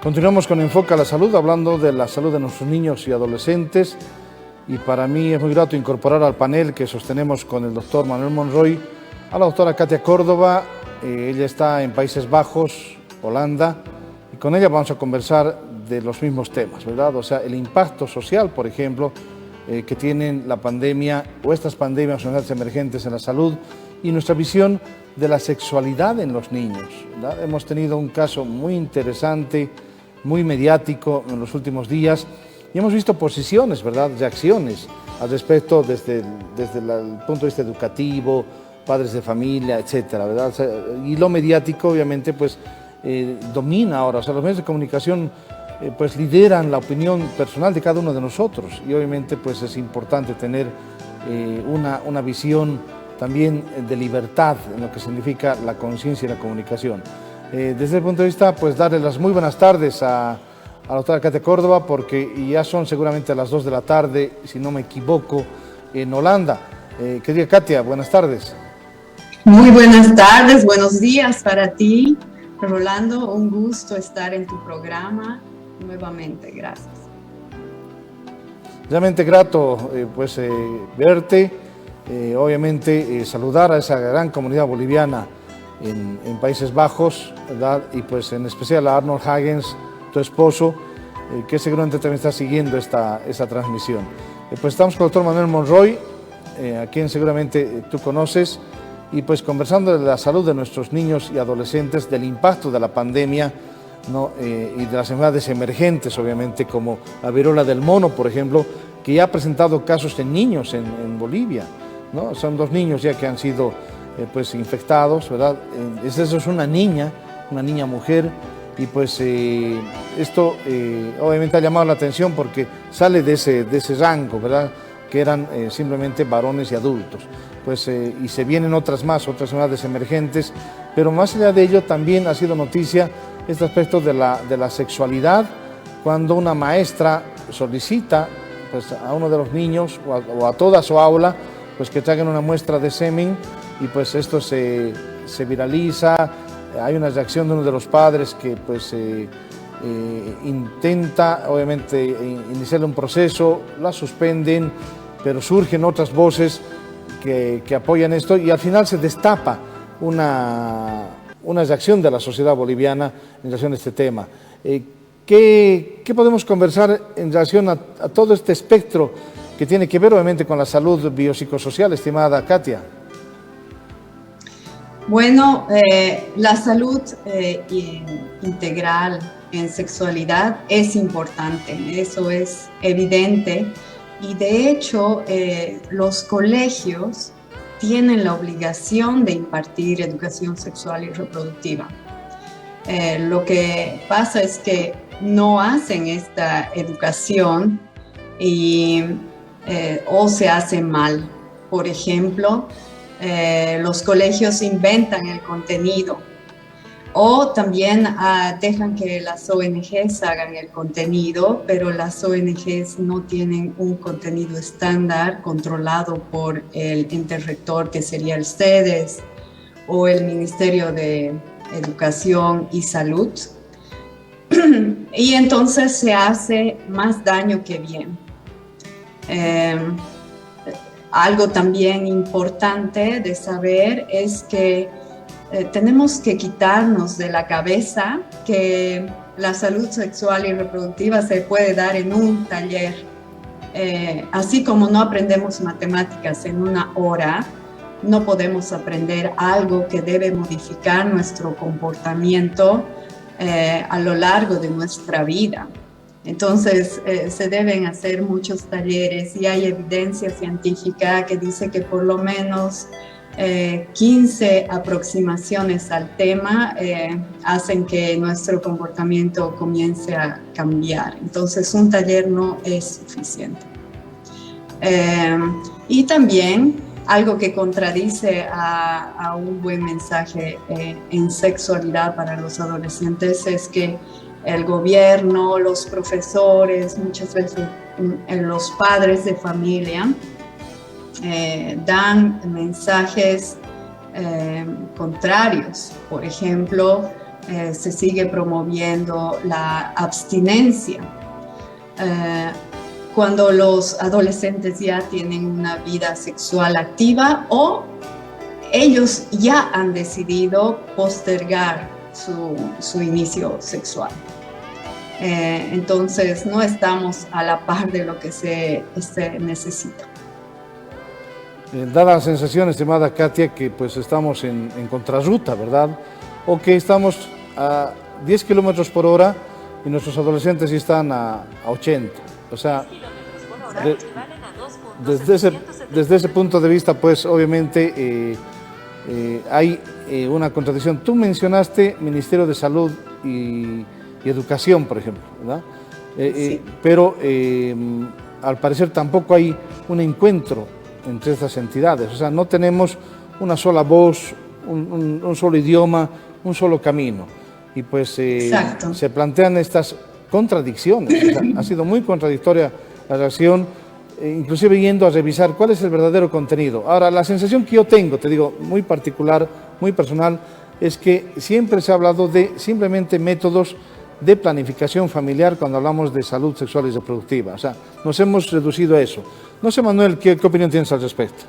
Continuamos con Enfoca la Salud, hablando de la salud de nuestros niños y adolescentes. Y para mí es muy grato incorporar al panel que sostenemos con el doctor Manuel Monroy a la doctora Katia Córdoba. Ella está en Países Bajos, Holanda, y con ella vamos a conversar de los mismos temas, ¿verdad? O sea, el impacto social, por ejemplo, que tienen la pandemia o estas pandemias o enfermedades emergentes en la salud y nuestra visión de la sexualidad en los niños, ¿verdad? Hemos tenido un caso muy interesante, muy mediático en los últimos días y hemos visto posiciones, ¿verdad?, reacciones al respecto desde el punto de vista educativo, padres de familia, etcétera, ¿verdad? O sea, y lo mediático obviamente pues domina ahora, o sea, los medios de comunicación pues lideran la opinión personal de cada uno de nosotros y obviamente pues es importante tener una visión también de libertad en lo que significa la conciencia y la comunicación. Desde el punto de vista, pues darle las muy buenas tardes a la doctora Katia Córdoba, porque ya son seguramente las 2 de la tarde, si no me equivoco, en Holanda. Querida Katia, buenas tardes. Muy buenas tardes, buenos días para ti, Rolando. Un gusto estar en tu programa nuevamente. Gracias. Realmente grato verte, obviamente saludar a esa gran comunidad boliviana en Países Bajos, ¿verdad? Y pues en especial a Arnold Hagens, tu esposo, que seguramente también está siguiendo esta transmisión. Pues estamos con el doctor Manuel Monroy, a quien seguramente tú conoces, y pues conversando de la salud de nuestros niños y adolescentes, del impacto de la pandemia, ¿no? Y de las enfermedades emergentes, obviamente, como la viruela del mono, por ejemplo, que ya ha presentado casos en niños en Bolivia, ¿no? Son 2 niños ya que han sido pues infectados, ¿verdad? Eso es una niña mujer, y pues esto obviamente ha llamado la atención porque sale de ese rango, ¿verdad?, que eran simplemente varones y adultos. Pues, y se vienen otras enfermedades emergentes, pero más allá de ello también ha sido noticia este aspecto de la sexualidad, cuando una maestra solicita pues, a uno de los niños o a toda su aula pues, que traigan una muestra de semen, y pues esto se viraliza. Hay una reacción de uno de los padres que pues intenta obviamente iniciar un proceso, la suspenden, pero surgen otras voces que apoyan esto y al final se destapa una reacción de la sociedad boliviana en relación a este tema. ¿Qué podemos conversar en relación a todo este espectro que tiene que ver obviamente con la salud biopsicosocial, estimada Katia? Bueno, la salud integral en sexualidad es importante, eso es evidente, y de hecho los colegios tienen la obligación de impartir educación sexual y reproductiva. Lo que pasa es que no hacen esta educación o se hace mal. Por ejemplo, los colegios inventan el contenido o también dejan que las ONGs hagan el contenido, pero las ONGs no tienen un contenido estándar controlado por el ente rector, que sería el CEDES o el Ministerio de Educación y Salud. Y entonces se hace más daño que bien. Algo también importante de saber es que tenemos que quitarnos de la cabeza que la salud sexual y reproductiva se puede dar en un taller. Así como no aprendemos matemáticas en 1 hora, no podemos aprender algo que debe modificar nuestro comportamiento a lo largo de nuestra vida. Entonces, se deben hacer muchos talleres y hay evidencia científica que dice que por lo menos 15 aproximaciones al tema hacen que nuestro comportamiento comience a cambiar. Entonces, un taller no es suficiente. Y también algo que contradice a un buen mensaje en sexualidad para los adolescentes es que el gobierno, los profesores, muchas veces los padres de familia dan mensajes contrarios. Por ejemplo, se sigue promoviendo la abstinencia. Cuando los adolescentes ya tienen una vida sexual activa o ellos ya han decidido postergar su inicio sexual. Entonces no estamos a la par de lo que se necesita. Da la sensación, estimada Katia, que pues estamos en contrarruta, ¿verdad? O que estamos a 10 kilómetros por hora y nuestros adolescentes están a 80. O sea, desde ese punto de vista, pues obviamente hay una contradicción. Tú mencionaste Ministerio de Salud y Educación, por ejemplo, ¿verdad? Sí. Pero al parecer tampoco hay un encuentro entre estas entidades. O sea, no tenemos una sola voz, un solo idioma, un solo camino. Y pues se plantean estas contradicciones. O sea, ha sido muy contradictoria la reacción, inclusive yendo a revisar cuál es el verdadero contenido. Ahora, la sensación que yo tengo, te digo, muy particular, muy personal, es que siempre se ha hablado de simplemente métodos de planificación familiar cuando hablamos de salud sexual y reproductiva. O sea, nos hemos reducido a eso. No sé, Manuel, ¿qué opinión tienes al respecto?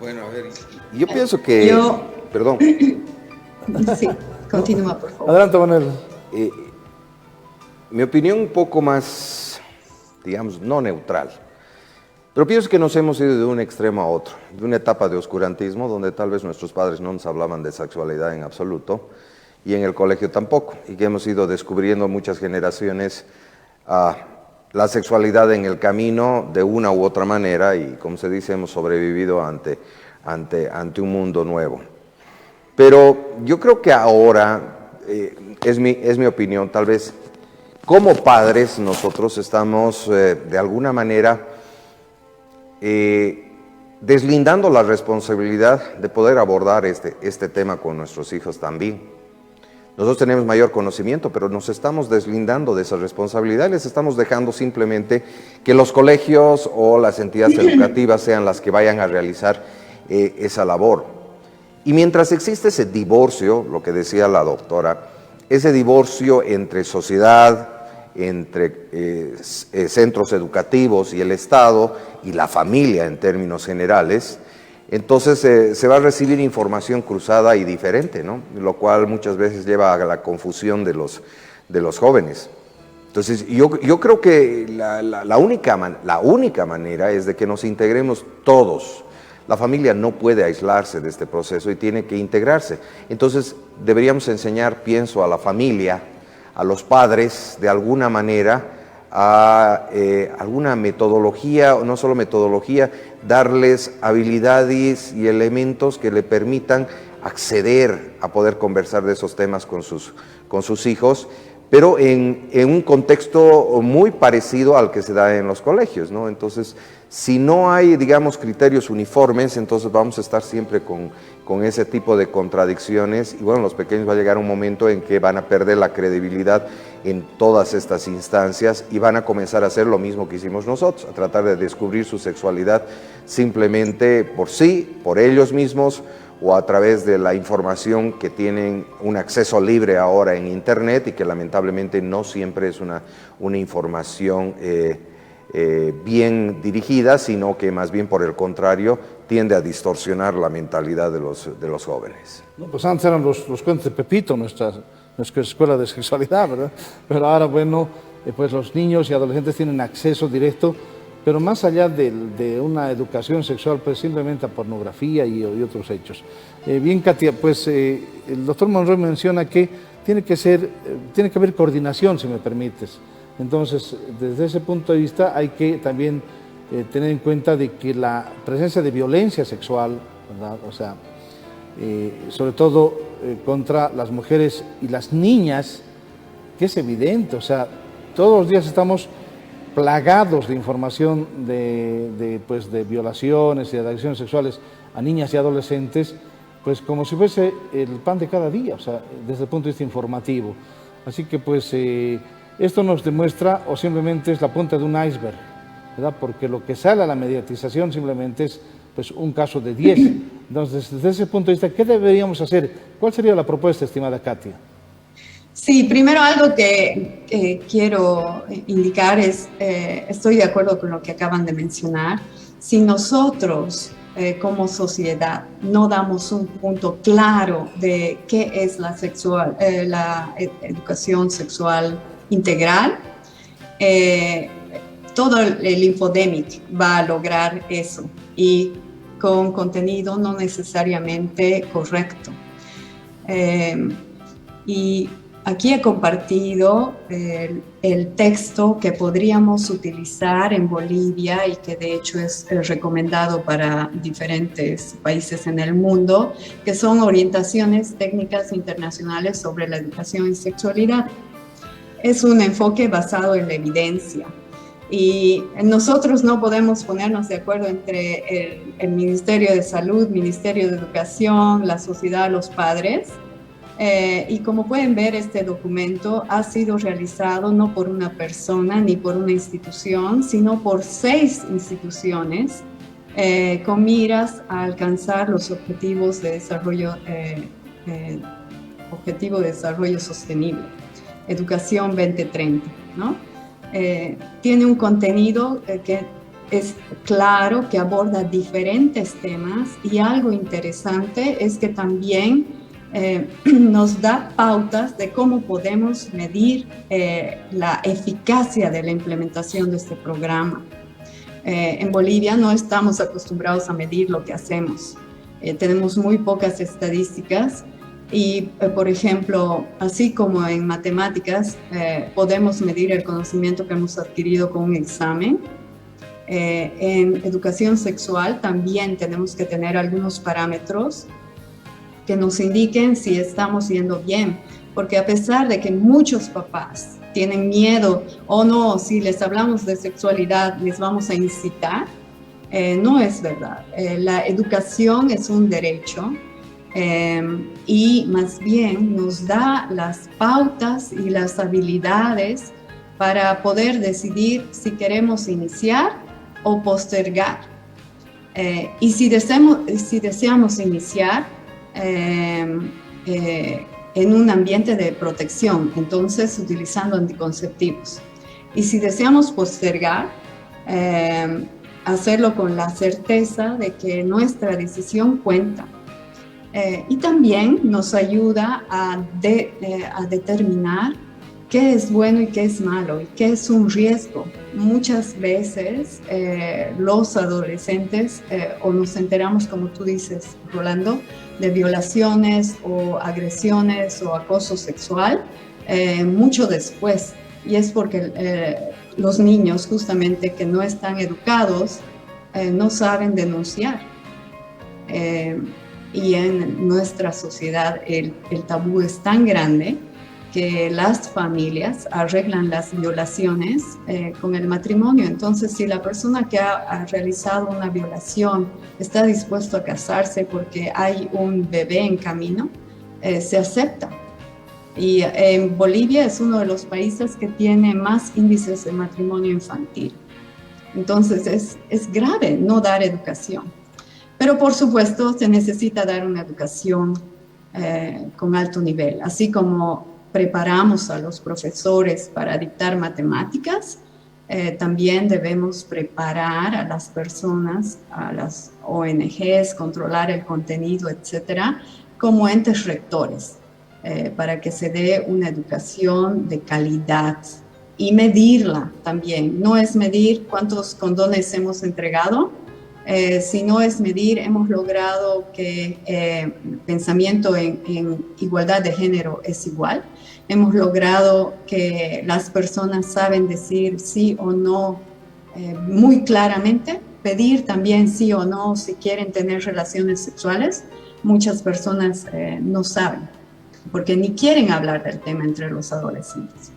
Bueno, a ver, yo pienso que... Perdón. Sí, continúa, por favor. Adelante, Manuel. Mi opinión un poco más, digamos, no neutral. Pero pienso que nos hemos ido de un extremo a otro, de una etapa de oscurantismo donde tal vez nuestros padres no nos hablaban de sexualidad en absoluto y en el colegio tampoco, y que hemos ido descubriendo muchas generaciones la sexualidad en el camino de una u otra manera y, como se dice, hemos sobrevivido ante un mundo nuevo. Pero yo creo que ahora, es mi opinión, tal vez como padres nosotros estamos de alguna manera deslindando la responsabilidad de poder abordar este tema con nuestros hijos también. Nosotros tenemos mayor conocimiento, pero nos estamos deslindando de esa responsabilidad y les estamos dejando simplemente que los colegios o las entidades educativas sean las que vayan a realizar esa labor. Y mientras existe ese divorcio, lo que decía la doctora, ese divorcio entre sociedad, entre centros educativos y el Estado y la familia en términos generales, entonces se va a recibir información cruzada y diferente, ¿no? Lo cual muchas veces lleva a la confusión de los jóvenes. Entonces yo creo que la única manera es de que nos integremos todos. La familia no puede aislarse de este proceso y tiene que integrarse. Entonces deberíamos enseñar, pienso, a la familia, a los padres, de alguna manera, a alguna metodología, o no solo metodología, darles habilidades y elementos que le permitan acceder a poder conversar de esos temas con sus hijos, pero en un contexto muy parecido al que se da en los colegios, ¿no? Entonces, si no hay, digamos, criterios uniformes, entonces vamos a estar siempre con ese tipo de contradicciones y bueno, los pequeños va a llegar un momento en que van a perder la credibilidad en todas estas instancias y van a comenzar a hacer lo mismo que hicimos nosotros, a tratar de descubrir su sexualidad simplemente por sí, por ellos mismos o a través de la información que tienen un acceso libre ahora en Internet y que lamentablemente no siempre es una información bien dirigida, sino que más bien por el contrario tiende a distorsionar la mentalidad de los jóvenes. No, pues antes eran los cuentos de Pepito, nuestra escuela de sexualidad, ¿verdad? Pero ahora, bueno, pues los niños y adolescentes tienen acceso directo, pero más allá de una educación sexual, pues simplemente a pornografía y otros hechos. Bien, Katia, pues el doctor Monroy menciona que tiene que haber coordinación, si me permites. Entonces, desde ese punto de vista hay que también tener en cuenta de que la presencia de violencia sexual, ¿verdad? O sea, sobre todo contra las mujeres y las niñas, que es evidente, o sea, todos los días estamos plagados de información de violaciones y de agresiones sexuales a niñas y adolescentes, pues como si fuese el pan de cada día, o sea, desde el punto de vista informativo. Así que pues esto nos demuestra, o simplemente es la punta de un iceberg, ¿verdad? Porque lo que sale a la mediatización simplemente es pues un caso de 10. Entonces, desde ese punto de vista, ¿qué deberíamos hacer? ¿Cuál sería la propuesta, estimada Katia? Sí, primero algo que quiero indicar es, estoy de acuerdo con lo que acaban de mencionar. Si nosotros como sociedad no damos un punto claro de qué es la educación sexual integral, todo el infodemic va a lograr eso y con contenido no necesariamente correcto. Y aquí he compartido el texto que podríamos utilizar en Bolivia y que de hecho es recomendado para diferentes países en el mundo, que son orientaciones técnicas internacionales sobre la educación en sexualidad. Es un enfoque basado en la evidencia. Y nosotros no podemos ponernos de acuerdo entre el Ministerio de Salud, Ministerio de Educación, la sociedad, los padres. Y como pueden ver, este documento ha sido realizado no por una persona ni por una institución, sino por 6 instituciones con miras a alcanzar los objetivos de desarrollo, Objetivo de Desarrollo Sostenible, Educación 2030, ¿no? Tiene un contenido que es claro, que aborda diferentes temas, y algo interesante es que también nos da pautas de cómo podemos medir la eficacia de la implementación de este programa. En Bolivia no estamos acostumbrados a medir lo que hacemos. Tenemos muy pocas estadísticas y, por ejemplo, así como en matemáticas, podemos medir el conocimiento que hemos adquirido con un examen. En educación sexual también tenemos que tener algunos parámetros que nos indiquen si estamos yendo bien, porque a pesar de que muchos papás tienen miedo o no, si les hablamos de sexualidad les vamos a incitar, no es verdad. La educación es un derecho y más bien nos da las pautas y las habilidades para poder decidir si queremos iniciar o postergar. Y si deseamos iniciar, en un ambiente de protección, entonces utilizando anticonceptivos. Y si deseamos postergar, hacerlo con la certeza de que nuestra decisión cuenta. Y también nos ayuda a determinar qué es bueno y qué es malo y qué es un riesgo. Muchas veces los adolescentes o nos enteramos, como tú dices, Rolando, de violaciones o agresiones o acoso sexual mucho después, y es porque los niños justamente que no están educados no saben denunciar. Y en nuestra sociedad el tabú es tan grande que las familias arreglan las violaciones con el matrimonio. Entonces, si la persona que ha realizado una violación está dispuesto a casarse porque hay un bebé en camino, se acepta. Y en Bolivia es uno de los países que tiene más índices de matrimonio infantil. Entonces, es grave no dar educación. Pero, por supuesto, se necesita dar una educación con alto nivel, así como preparamos a los profesores para dictar matemáticas, también debemos preparar a las personas, a las ONGs, controlar el contenido, etcétera, como entes rectores, para que se dé una educación de calidad y medirla también. No es medir cuántos condones hemos entregado, sino es medir, hemos logrado que el pensamiento en igualdad de género es igual. Hemos logrado que las personas saben decir sí o no muy claramente, pedir también sí o no si quieren tener relaciones sexuales. Muchas personas no saben, porque ni quieren hablar del tema entre los adolescentes.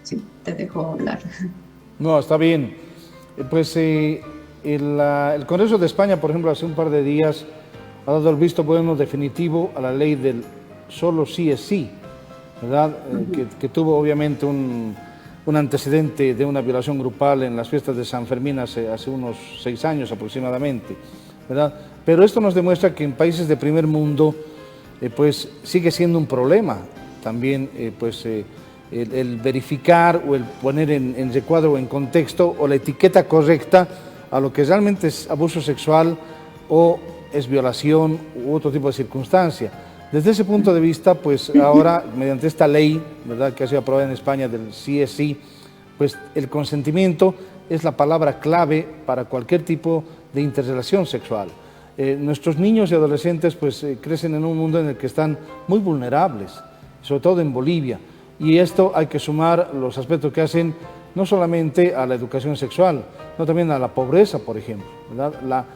Sí, te dejo hablar. No, está bien. Pues el Congreso de España, por ejemplo, hace un par de días ha dado el visto bueno definitivo a la ley del solo sí es sí, ¿verdad? Que tuvo obviamente un antecedente de una violación grupal en las fiestas de San Fermín hace unos 6 años aproximadamente, ¿verdad? Pero esto nos demuestra que en países de primer mundo pues sigue siendo un problema también, el verificar o el poner en recuadro o en contexto o la etiqueta correcta a lo que realmente es abuso sexual o es violación u otro tipo de circunstancia. Desde ese punto de vista, pues ahora, mediante esta ley, ¿verdad?, que ha sido aprobada en España del CSI, pues el consentimiento es la palabra clave para cualquier tipo de interrelación sexual. Nuestros niños y adolescentes pues crecen en un mundo en el que están muy vulnerables, sobre todo en Bolivia, y esto hay que sumar los aspectos que hacen no solamente a la educación sexual, sino también a la pobreza, por ejemplo, ¿verdad?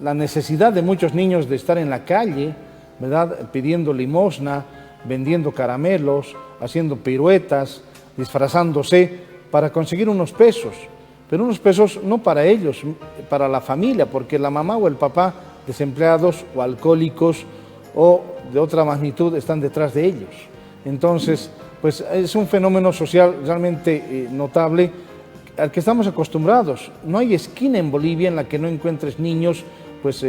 La necesidad de muchos niños de estar en la calle, ¿verdad?, pidiendo limosna, vendiendo caramelos, haciendo piruetas, disfrazándose para conseguir unos pesos, pero unos pesos no para ellos, para la familia, porque la mamá o el papá desempleados o alcohólicos o de otra magnitud están detrás de ellos. Entonces, pues es un fenómeno social realmente notable al que estamos acostumbrados. No hay esquina en Bolivia en la que no encuentres niños pues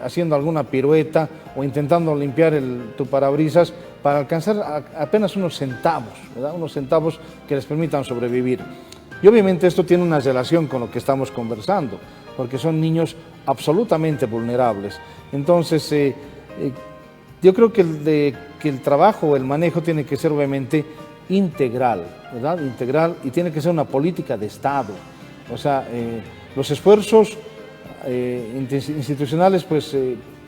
haciendo alguna pirueta o intentando limpiar tu parabrisas para alcanzar apenas unos centavos, ¿verdad?, unos centavos que les permitan sobrevivir. Y obviamente esto tiene una relación con lo que estamos conversando, porque son niños absolutamente vulnerables. Entonces, yo creo que el trabajo, el manejo tiene que ser obviamente integral, ¿verdad?, integral, y tiene que ser una política de Estado. O sea, los esfuerzos institucionales pues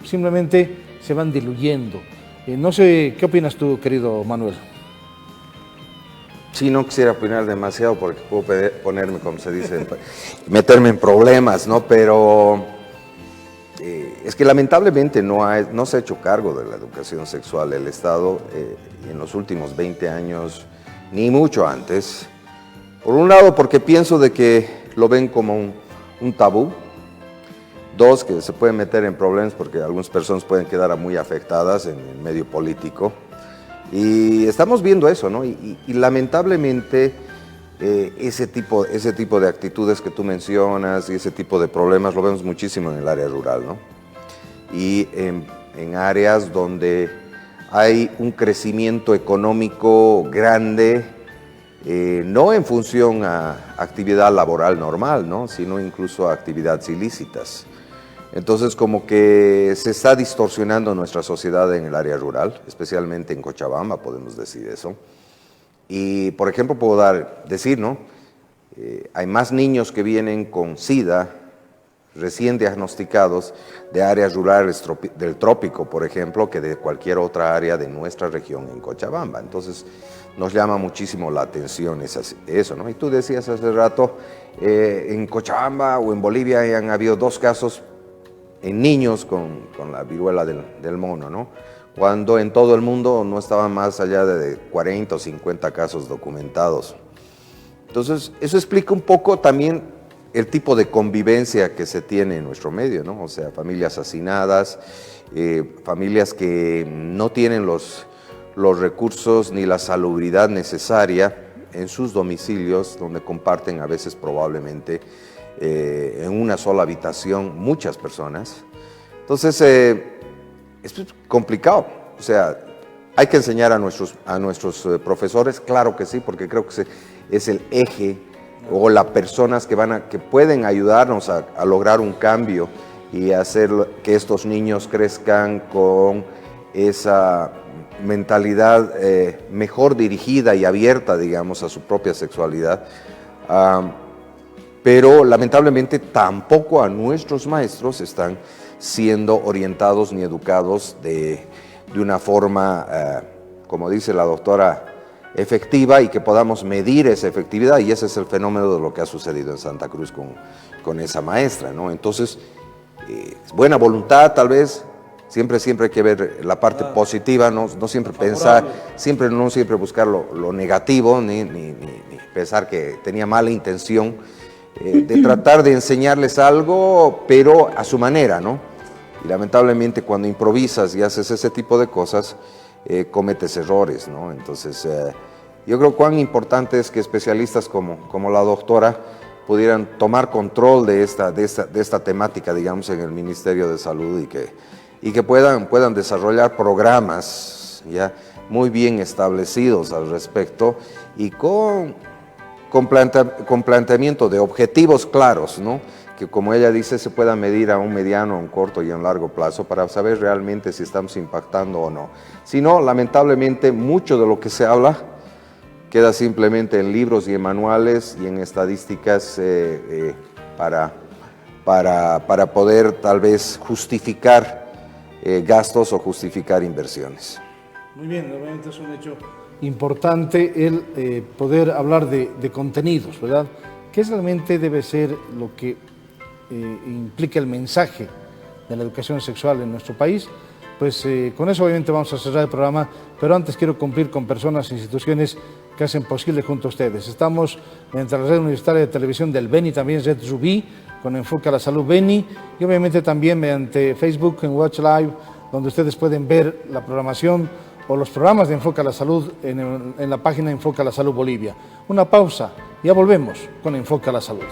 simplemente se van diluyendo. No sé, ¿qué opinas tú, querido Manuel? Sí, no quisiera opinar demasiado porque puedo ponerme, como se dice, meterme en problemas, ¿no? Pero es que lamentablemente no se ha hecho cargo de la educación sexual el Estado en los últimos 20 años, ni mucho antes. Por un lado, porque pienso de que lo ven como un tabú. Dos, que se pueden meter en problemas porque algunas personas pueden quedar muy afectadas en el medio político. Y estamos viendo eso, ¿no? Y lamentablemente ese tipo de actitudes que tú mencionas y ese tipo de problemas lo vemos muchísimo en el área rural, ¿no? Y en áreas donde hay un crecimiento económico grande, no en función a actividad laboral normal, ¿no?, sino incluso a actividades ilícitas. Entonces, como que se está distorsionando nuestra sociedad en el área rural, especialmente en Cochabamba, podemos decir eso. Y, por ejemplo, puedo decir, ¿no?, hay más niños que vienen con SIDA recién diagnosticados de áreas rurales del trópico, por ejemplo, que de cualquier otra área de nuestra región en Cochabamba. Entonces, nos llama muchísimo la atención eso, ¿no? Y tú decías hace rato, en Cochabamba o en Bolivia han habido 2 casos en niños con la viruela del mono, ¿no?, cuando en todo el mundo no estaban más allá de 40 o 50 casos documentados. Entonces, eso explica un poco también el tipo de convivencia que se tiene en nuestro medio, ¿no? O sea, familias hacinadas, familias que no tienen los recursos ni la salubridad necesaria en sus domicilios, donde comparten a veces probablemente en una sola habitación muchas personas. Entonces, es complicado. O sea, hay que enseñar a nuestros profesores, claro que sí, porque creo que es el eje o las personas que pueden ayudarnos a lograr un cambio y hacer que estos niños crezcan con esa mentalidad mejor dirigida y abierta, digamos, a su propia sexualidad. Pero lamentablemente tampoco a nuestros maestros están siendo orientados ni educados de una forma, como dice la doctora, efectiva, y que podamos medir esa efectividad, y ese es el fenómeno de lo que ha sucedido en Santa Cruz con esa maestra, ¿no? Entonces, buena voluntad tal vez, siempre hay que ver la parte positiva, no siempre pensar, no siempre buscar lo negativo, ni pensar que tenía mala intención, de tratar de enseñarles algo, pero a su manera, ¿no? Y lamentablemente cuando improvisas y haces ese tipo de cosas, cometes errores, ¿no? Entonces, yo creo cuán importante es que especialistas como la doctora pudieran tomar control de esta temática, digamos, en el Ministerio de Salud, y que y que puedan desarrollar programas ya muy bien establecidos al respecto y con planteamiento de objetivos claros, ¿no? Que como ella dice se pueda medir a un mediano, a un corto y a un largo plazo para saber realmente si estamos impactando o no. Si no, lamentablemente mucho de lo que se habla queda simplemente en libros y en manuales y en estadísticas para poder tal vez justificar gastos o justificar inversiones. Muy bien, obviamente es un hecho importante el poder hablar de contenidos, ¿verdad? ¿Qué realmente debe ser lo que implica el mensaje de la educación sexual en nuestro país? Pues con eso obviamente vamos a cerrar el programa, pero antes quiero cumplir con personas e instituciones que hacen posible junto a ustedes. Estamos mediante la red universitaria de televisión del Beni, también Red Rubí, con enfoque a la salud Beni, y obviamente también mediante Facebook en Watch Live, donde ustedes pueden ver la programación o los programas de Enfoque a la Salud en la página Enfoque a la Salud Bolivia. Una pausa, ya volvemos con Enfoque a la Salud.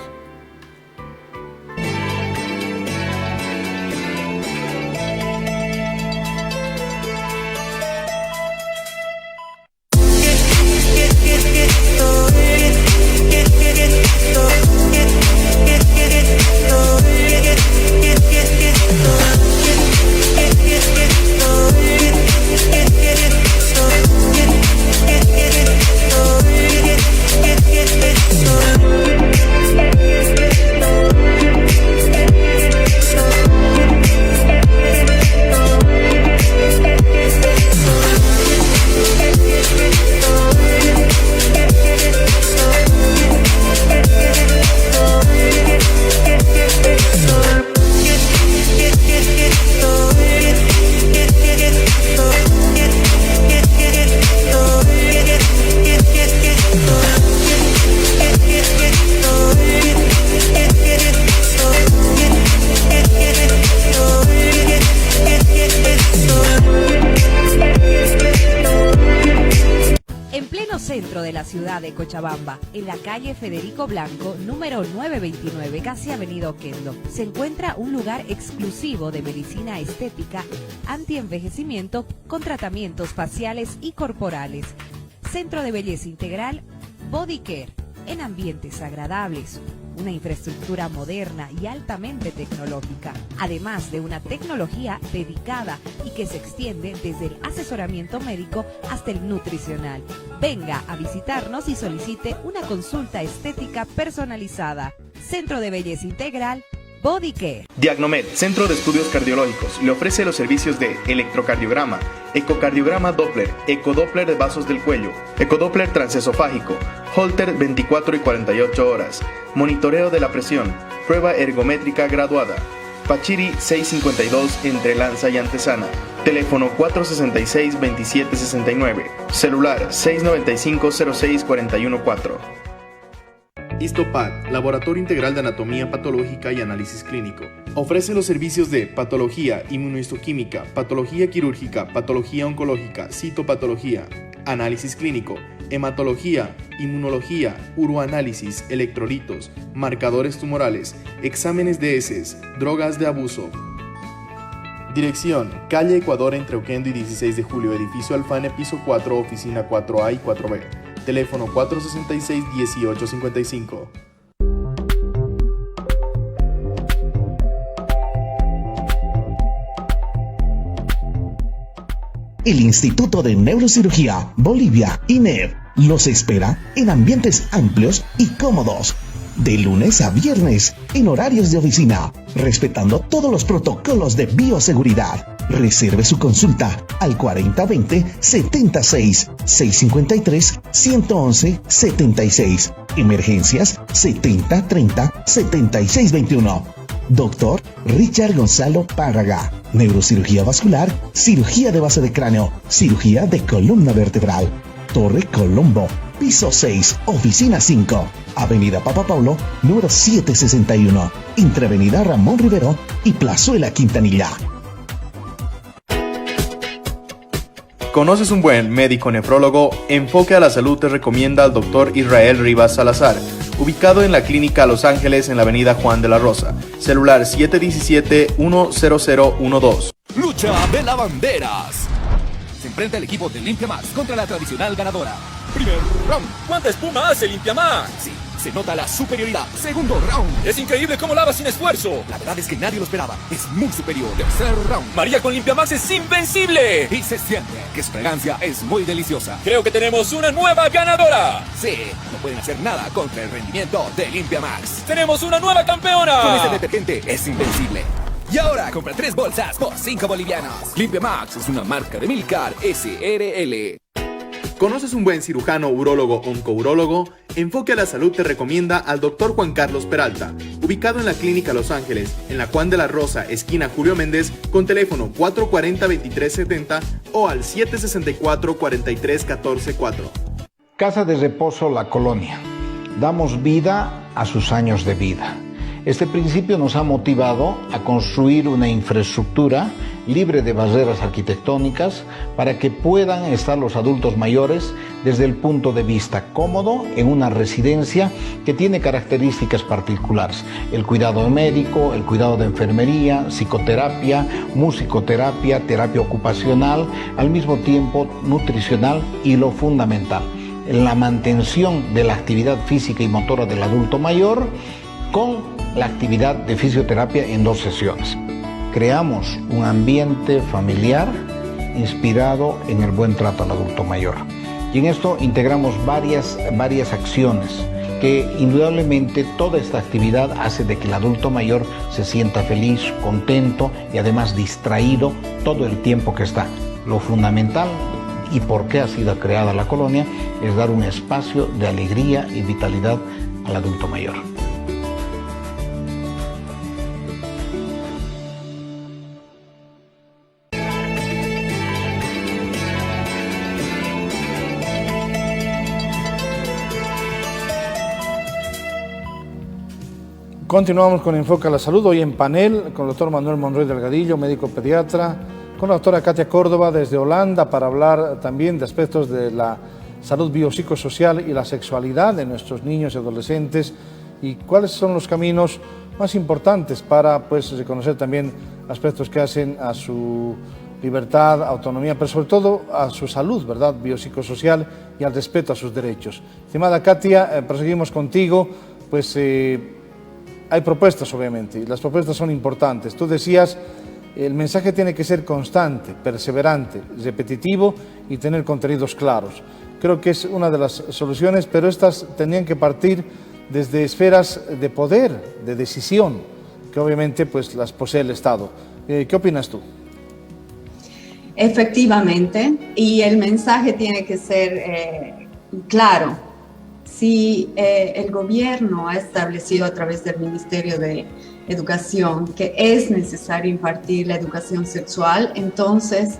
Ciudad de Cochabamba, en la calle Federico Blanco, número 929, casi Avenida Oquendo, se encuentra un lugar exclusivo de medicina estética, antienvejecimiento con tratamientos faciales y corporales. Centro de belleza integral Body Care, en ambientes agradables, una infraestructura moderna y altamente tecnológica, además de una tecnología dedicada y que se extiende desde el asesoramiento médico hasta el nutricional. Venga a visitarnos y solicite una consulta estética personalizada. Centro de belleza integral Body Care. Diagnomed, Centro de Estudios Cardiológicos, le ofrece los servicios de electrocardiograma, ecocardiograma Doppler, ecodoppler de vasos del cuello, ecodoppler transesofágico, Holter 24 y 48 horas, monitoreo de la presión, prueba ergométrica graduada. Pachiri 652 entre Lanza y Antesana. Teléfono 466-2769. Celular 695-06-414. Histopad, Laboratorio Integral de Anatomía Patológica y Análisis Clínico. Ofrece los servicios de patología inmunohistoquímica, patología quirúrgica, patología oncológica, citopatología, análisis clínico, hematología, inmunología, uroanálisis, electrolitos, marcadores tumorales, exámenes de heces, drogas de abuso. Dirección: calle Ecuador entre Oquendo y 16 de julio, edificio Alfane, piso 4, oficina 4A y 4B. Teléfono 466-1855. El Instituto de Neurocirugía Bolivia, INEB, los espera en ambientes amplios y cómodos, de lunes a viernes, en horarios de oficina, respetando todos los protocolos de bioseguridad. Reserve su consulta al 4020-76, 653-111-76. Emergencias 7030-7621. Doctor Richard Gonzalo Párraga. Neurocirugía vascular, cirugía de base de cráneo, cirugía de columna vertebral. Torre Colombo, piso 6, oficina 5. Avenida Papa Paulo, número 761. Entre Avenida Ramón Rivero y Plazuela Quintanilla. ¿Conoces un buen médico nefrólogo? Enfoque a la Salud te recomienda al Dr. Israel Rivas Salazar, ubicado en la Clínica Los Ángeles en la Avenida Juan de la Rosa. Celular 717-10012. lucha de lavanderas. Se enfrenta el equipo de Limpia Max contra la tradicional ganadora. Primer round. ¿Cuánta espuma hace Limpia Max? Sí, se nota la superioridad. Segundo round. Es increíble cómo lava sin esfuerzo. La verdad es que nadie lo esperaba. Es muy superior. Tercer round. María con Limpia Max es invencible. Y se siente que su fragancia es muy deliciosa. Creo que tenemos una nueva ganadora. Sí, no pueden hacer nada contra el rendimiento de Limpia Max. Tenemos una nueva campeona. Con este detergente es invencible. Y ahora compra 3 bolsas por 5 bolivianos. Limpia Max es una marca de Milcar SRL. ¿Conoces un buen cirujano, urólogo o oncourólogo? Enfoque a la Salud te recomienda al Dr. Juan Carlos Peralta, ubicado en la Clínica Los Ángeles, en la Juan de la Rosa, esquina Julio Méndez, con teléfono 440-2370 o al 764-43-144. Casa de Reposo La Colonia. Damos vida a sus años de vida. Este principio nos ha motivado a construir una infraestructura libre de barreras arquitectónicas para que puedan estar los adultos mayores desde el punto de vista cómodo en una residencia que tiene características particulares: el cuidado médico, el cuidado de enfermería, psicoterapia, musicoterapia, terapia ocupacional, al mismo tiempo nutricional y lo fundamental, la mantención de la actividad física y motora del adulto mayor con la actividad de fisioterapia en 2 sesiones. Creamos un ambiente familiar inspirado en el buen trato al adulto mayor. Y en esto integramos varias acciones que indudablemente toda esta actividad hace de que el adulto mayor se sienta feliz, contento y además distraído todo el tiempo que está. Lo fundamental y por qué ha sido creada la colonia es dar un espacio de alegría y vitalidad al adulto mayor. Continuamos con Enfoca la Salud, hoy en panel con el doctor Manuel Monroy Delgadillo, médico pediatra, con la doctora Katia Córdoba desde Holanda para hablar también de aspectos de la salud biopsicosocial y la sexualidad de nuestros niños y adolescentes y cuáles son los caminos más importantes para reconocer también aspectos que hacen a su libertad, autonomía, pero sobre todo a su salud, ¿verdad?, biopsicosocial y al respeto a sus derechos. Estimada Katia, proseguimos contigo, hay propuestas, obviamente, y las propuestas son importantes. Tú decías, el mensaje tiene que ser constante, perseverante, repetitivo y tener contenidos claros. Creo que es una de las soluciones, pero estas tenían que partir desde esferas de poder, de decisión, que obviamente las posee el Estado. ¿Qué opinas tú? Efectivamente, y el mensaje tiene que ser claro. Si el gobierno ha establecido a través del Ministerio de Educación que es necesario impartir la educación sexual, entonces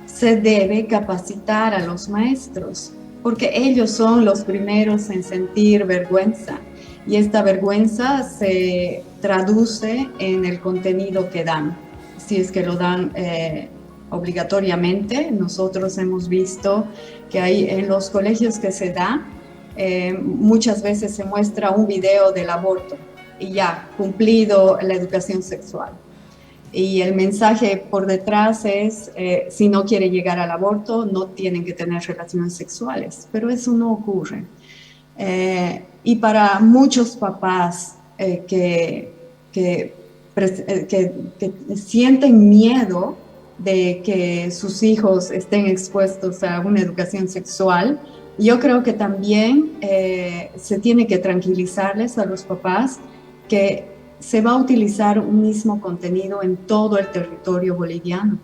se debe capacitar a los maestros, porque ellos son los primeros en sentir vergüenza y esta vergüenza se traduce en el contenido que dan. Si es que lo dan obligatoriamente, nosotros hemos visto que hay en los colegios que se da, muchas veces se muestra un video del aborto y ya, cumplido la educación sexual. Y el mensaje por detrás es, si no quiere llegar al aborto, no tienen que tener relaciones sexuales, pero eso no ocurre. Y para muchos papás que sienten miedo de que sus hijos estén expuestos a una educación sexual, yo creo que también se tiene que tranquilizarles a los papás que se va a utilizar un mismo contenido en todo el territorio boliviano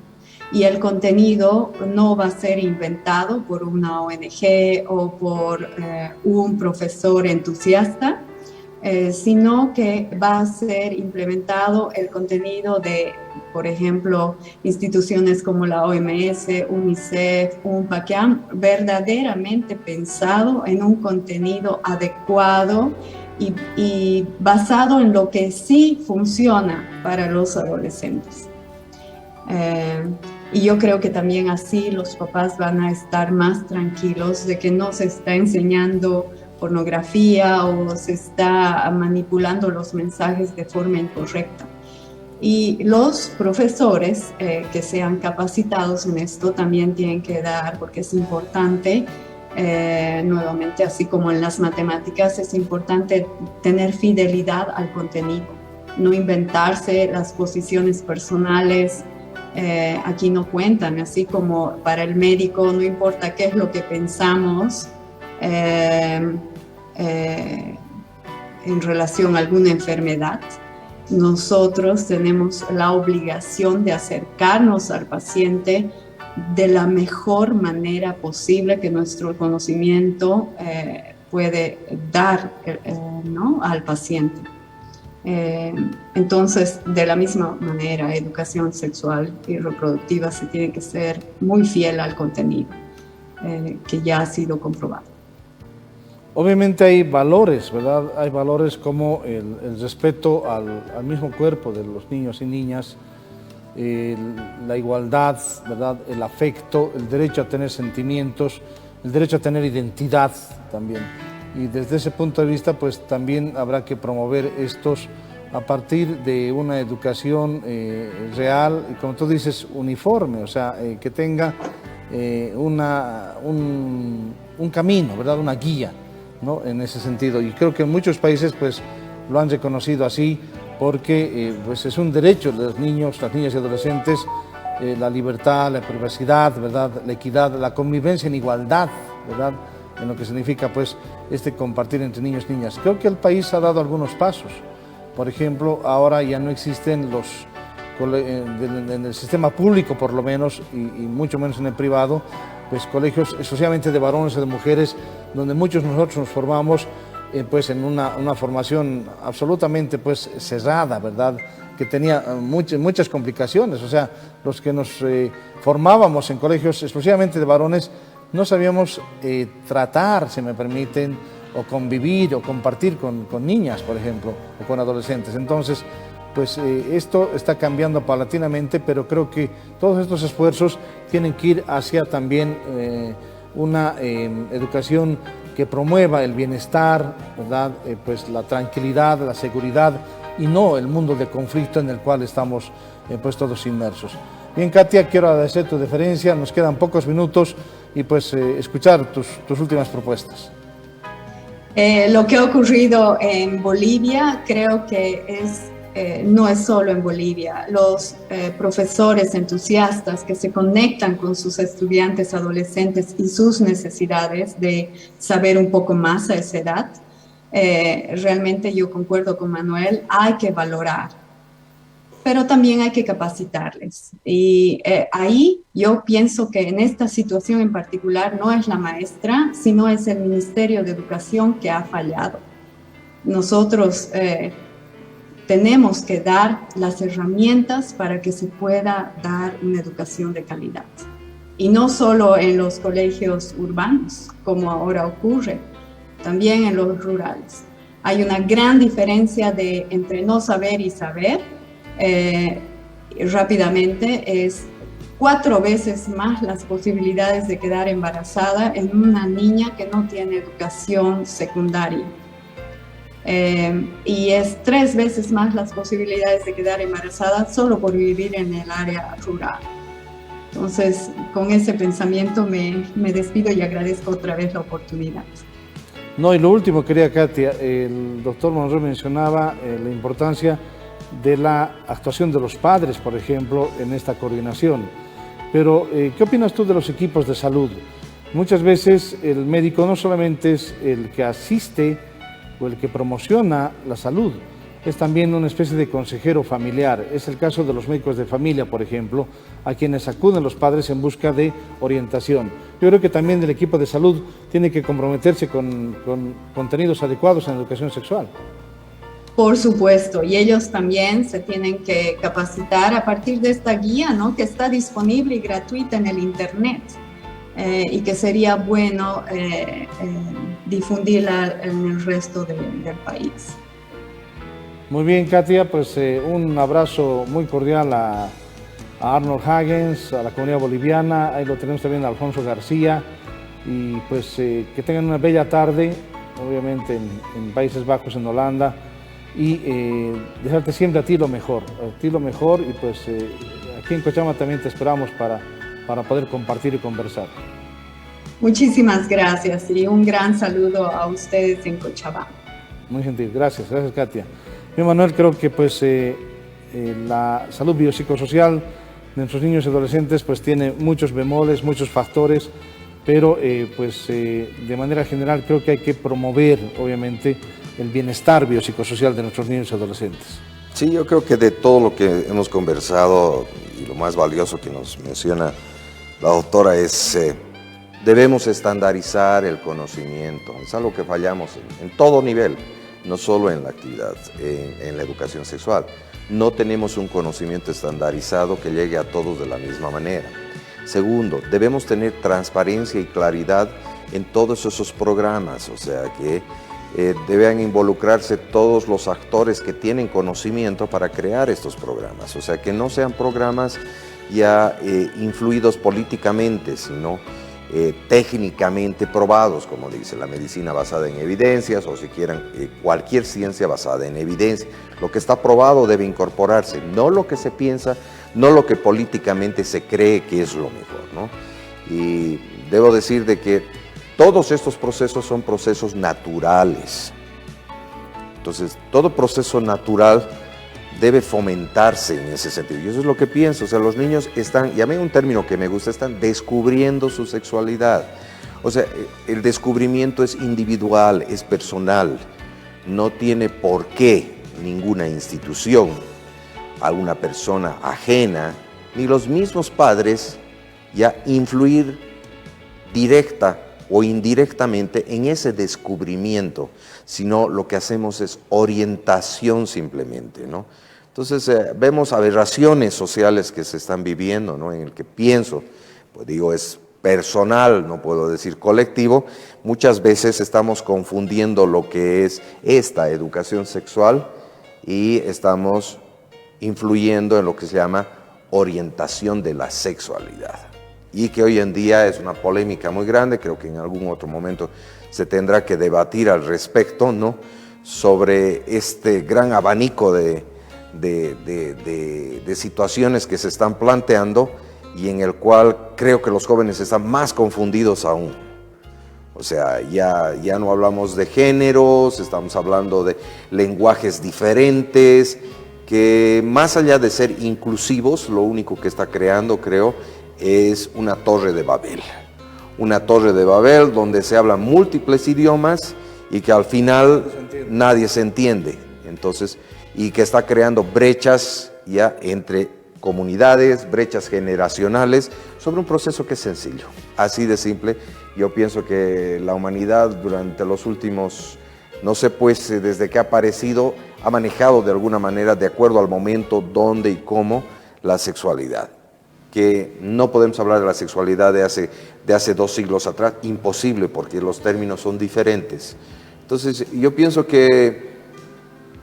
y el contenido no va a ser inventado por una ONG o por un profesor entusiasta, sino que va a ser implementado el contenido de, por ejemplo, instituciones como la OMS, UNICEF, UNPACAM, verdaderamente pensado en un contenido adecuado y basado en lo que sí funciona para los adolescentes. Y yo creo que también así los papás van a estar más tranquilos de que no se está enseñando pornografía o se está manipulando los mensajes de forma incorrecta. Y los profesores que sean capacitados en esto también tienen que dar, porque es importante, nuevamente, así como en las matemáticas, es importante tener fidelidad al contenido, no inventarse las posiciones personales. Aquí no cuentan, así como para el médico no importa qué es lo que pensamos en relación a alguna enfermedad. Nosotros tenemos la obligación de acercarnos al paciente de la mejor manera posible que nuestro conocimiento puede dar ¿no? al paciente. Entonces, de la misma manera, educación sexual y reproductiva se tiene que ser muy fiel al contenido que ya ha sido comprobado. Obviamente hay valores, ¿verdad? Hay valores como el respeto al mismo cuerpo de los niños y niñas, la igualdad, ¿verdad? El afecto, el derecho a tener sentimientos, el derecho a tener identidad también. Y desde ese punto de vista, pues también habrá que promover estos a partir de una educación real y, como tú dices, uniforme, o sea, que tenga un camino, ¿verdad? Una guía, ¿no? En ese sentido. Y creo que en muchos países pues lo han reconocido así, porque pues es un derecho de los niños, las niñas y adolescentes, la libertad, la privacidad, ¿verdad? La equidad, la convivencia en igualdad, ¿verdad? En lo que significa pues compartir entre niños y niñas. Creo que el país ha dado algunos pasos. Por ejemplo, ahora ya no existen en el sistema público por lo menos, y mucho menos en el privado, pues colegios exclusivamente de varones o de mujeres, donde muchos de nosotros nos formamos pues en una formación absolutamente pues cerrada, ¿verdad? Que tenía muchas complicaciones. O sea, los que nos formábamos en colegios exclusivamente de varones no sabíamos tratar, si me permiten, o convivir o compartir con niñas, por ejemplo, o con adolescentes. Entonces, pues esto está cambiando paulatinamente, pero creo que todos estos esfuerzos tienen que ir hacia también una educación que promueva el bienestar, ¿verdad? Pues la tranquilidad, la seguridad, y no el mundo de conflicto en el cual estamos pues todos inmersos. Bien, Katia, quiero agradecer tu deferencia, nos quedan pocos minutos y pues escuchar tus últimas propuestas. Lo que ha ocurrido en Bolivia creo que no es solo en Bolivia. Los profesores entusiastas que se conectan con sus estudiantes adolescentes y sus necesidades de saber un poco más a esa edad, realmente yo concuerdo con Manuel, hay que valorar, pero también hay que capacitarles. Y ahí yo pienso que en esta situación en particular no es la maestra, sino es el Ministerio de Educación que ha fallado. Nosotros tenemos que dar las herramientas para que se pueda dar una educación de calidad. Y no solo en los colegios urbanos, como ahora ocurre, también en los rurales. Hay una gran diferencia entre no saber y saber. Rápidamente, es 4 veces más las posibilidades de quedar embarazada en una niña que no tiene educación secundaria. Y es 3 veces más las posibilidades de quedar embarazada solo por vivir en el área rural. Entonces, con ese pensamiento me despido y agradezco otra vez la oportunidad. No, y lo último, querida Katia, el doctor Monroy mencionaba la importancia de la actuación de los padres, por ejemplo, en esta coordinación. Pero, ¿qué opinas tú de los equipos de salud? Muchas veces el médico no solamente es el que asiste o el que promociona la salud, es también una especie de consejero familiar. Es el caso de los médicos de familia, por ejemplo, a quienes acuden los padres en busca de orientación. Yo creo que también el equipo de salud tiene que comprometerse con contenidos adecuados en educación sexual. Por supuesto, y ellos también se tienen que capacitar a partir de esta guía, ¿no? Que está disponible y gratuita en el Internet, y que sería bueno difundirla en el resto del país. Muy bien, Katia, pues un abrazo muy cordial a Arnold Hagens, a la comunidad boliviana. Ahí lo tenemos también a Alfonso García, y pues que tengan una bella tarde, obviamente en Países Bajos, en Holanda. y desearte siempre a ti lo mejor y pues aquí en Cochabamba también te esperamos para poder compartir y conversar. Muchísimas gracias y un gran saludo a ustedes en Cochabamba. Muy gentil, gracias Katia. Yo, Manuel, creo que pues la salud biopsicosocial de nuestros niños y adolescentes pues tiene muchos bemoles, muchos factores, pero de manera general creo que hay que promover obviamente el bienestar biopsicosocial de nuestros niños y adolescentes. Sí, yo creo que de todo lo que hemos conversado y lo más valioso que nos menciona la doctora es debemos estandarizar el conocimiento. Es algo que fallamos en todo nivel, no solo en la actividad, en la educación sexual. No tenemos un conocimiento estandarizado que llegue a todos de la misma manera. Segundo, debemos tener transparencia y claridad en todos esos programas, o sea que deben involucrarse todos los actores que tienen conocimiento para crear estos programas, o sea que no sean programas ya influidos políticamente, sino técnicamente probados, como dice la medicina basada en evidencias, o si quieran cualquier ciencia basada en evidencia. Lo que está probado debe incorporarse, no lo que se piensa, no lo que políticamente se cree que es lo mejor, ¿no? Y debo decir de que todos estos procesos son procesos naturales. Entonces, todo proceso natural debe fomentarse en ese sentido. Y eso es lo que pienso. O sea, los niños están, y a mí un término que me gusta, están descubriendo su sexualidad. O sea, el descubrimiento es individual, es personal. No tiene por qué ninguna institución, alguna persona ajena, ni los mismos padres ya influir directa o indirectamente en ese descubrimiento, sino lo que hacemos es orientación simplemente, ¿no? Entonces vemos aberraciones sociales que se están viviendo, ¿no? En el que pienso, pues digo, es personal, no puedo decir colectivo, muchas veces estamos confundiendo lo que es esta educación sexual y estamos influyendo en lo que se llama orientación de la sexualidad. Y que hoy en día es una polémica muy grande, creo que en algún otro momento se tendrá que debatir al respecto, ¿no? Sobre este gran abanico de situaciones que se están planteando y en el cual creo que los jóvenes están más confundidos aún. O sea, ya no hablamos de géneros, estamos hablando de lenguajes diferentes, que más allá de ser inclusivos, lo único que está creando, creo, es una torre de Babel. Una torre de Babel donde se hablan múltiples idiomas y que al final nadie se entiende. Entonces, y que está creando brechas ya entre comunidades, brechas generacionales, sobre un proceso que es sencillo. Así de simple. Yo pienso que la humanidad durante los últimos, no sé pues desde que ha aparecido, ha manejado de alguna manera, de acuerdo al momento, dónde y cómo, la sexualidad. Que no podemos hablar de la sexualidad de hace 2 siglos atrás, imposible, porque los términos son diferentes. Entonces, yo pienso que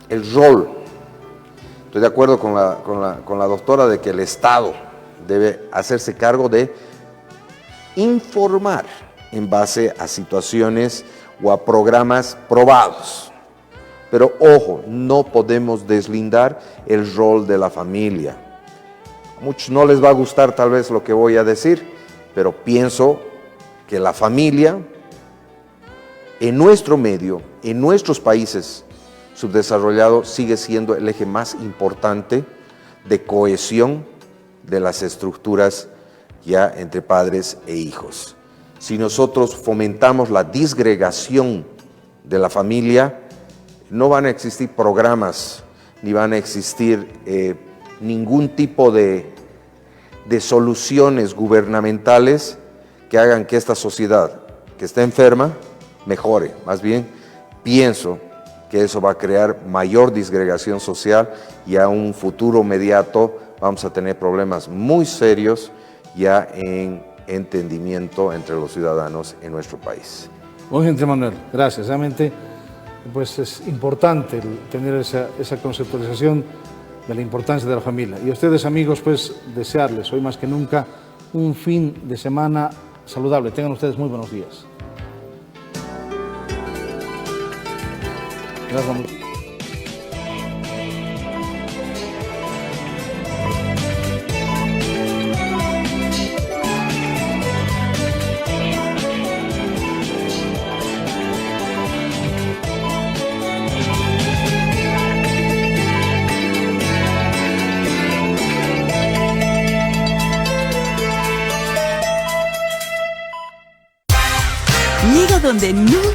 el rol, estoy de acuerdo con la doctora de que el Estado debe hacerse cargo de informar en base a situaciones o a programas probados. Pero ojo, no podemos deslindar el rol de la familia. A muchos no les va a gustar tal vez lo que voy a decir, pero pienso que la familia en nuestro medio, en nuestros países subdesarrollados, sigue siendo el eje más importante de cohesión de las estructuras ya entre padres e hijos. Si nosotros fomentamos la disgregación de la familia, no van a existir programas, ni van a existir ningún tipo de soluciones gubernamentales que hagan que esta sociedad que está enferma mejore. Más bien, pienso que eso va a crear mayor disgregación social y a un futuro inmediato vamos a tener problemas muy serios ya en entendimiento entre los ciudadanos en nuestro país. Muy bien, Manuel, gracias. Realmente pues es importante tener esa conceptualización de la importancia de la familia. Y a ustedes, amigos, pues desearles hoy más que nunca un fin de semana saludable. Tengan ustedes muy buenos días. Gracias. Llega donde nunca